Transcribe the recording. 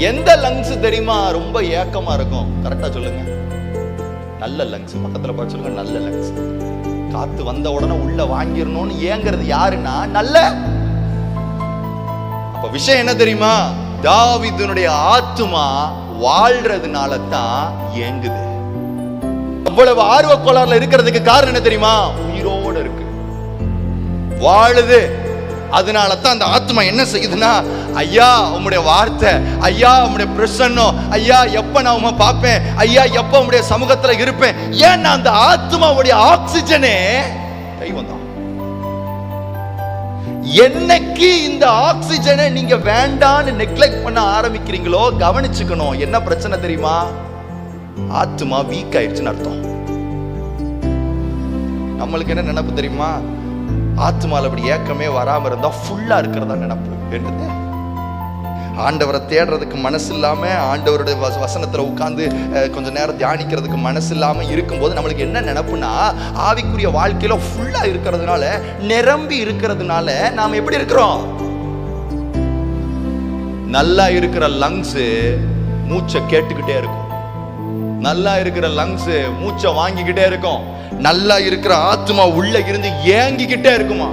எந்த லங்ஸ் தெரியுமா ரொம்ப ஏக்கமா இருக்கும்? கரெக்டா சொல்லுங்க. நல்ல லங்ஸ். பக்கத்துல பார்த்து சொல்லுங்க, நல்ல லங்ஸ். காத்து வந்த உடனே உள்ள வாங்கிடணும்னு ஏங்குறது யாருன்னா நல்ல. அப்ப விஷயம் என்ன தெரியுமா? தாவீதுனுடைய ஆத்துமா வாழ்றதுனால தான் ஏங்குது. அவ்வளவு ஆர்வ கோளாறுல இருக்கிறதுக்கு காரணம் என்ன தெரியுமா? உயிரோட இருக்கு, வாழுது. அதனால தான் அந்த ஆத்மா என்ன செய்யுதுன்னா, ஐயா உம்முடைய வார்த்தை, ஐயா உம்முடைய பிரசன்னம், ஐயா எப்ப நான் உம்மை பார்ப்பேன், ஐயா எப்ப உம்முடைய சமூகத்துல இருப்பேன். ஏன்னா அந்த ஆத்மாவுடைய ஆக்சிஜனே தெய்வம் தான். என்னைக்கு இந்த ஆக்சிஜனை நீங்க வேண்டான்னு நெக்லெக்ட் பண்ண ஆரம்பிக்கிறீங்களோ, கவனிச்சுக்கணும். என்ன பிரச்சனை தெரியுமா? ஆத்மா வீக் ஆயிடுச்சுன்னு அர்த்தம். நம்மளுக்கு என்ன நினைப்பு தெரியுமா? ஆத்மால அப்படி ஏக்கமே வராம இருந்தா ஃபுல்லா இருக்கிறதா நினைப்பு. என்னது? ஆண்டவரை தேடுறதுக்கு மனசு இல்லாம, ஆண்டவருடைய வசனத்துல உட்கார்ந்து கொஞ்ச நேரம் தியானிக்கிறதுக்கு மனசு இல்லாம இருக்கும்போது நம்மளுக்கு என்ன நினைப்புனா, ஆவிக்குரிய வாழ்க்கையில ஃபுல்லா இருக்கிறதுனால, நிரம்பி இருக்கிறதுனால நாம எப்படி இருக்கிறோம்? நல்லா இருக்கிற லங்ஸ் மூச்சை கேட்டுக்கிட்டே இருக்கும், நல்லா இருக்கிற லங்ஸ் மூச்சை வாங்கிக்கிட்டே இருக்கும், நல்லா இருக்கிற ஆத்மா உள்ள இருந்து ஏங்கிக்கிட்டே இருக்குமா.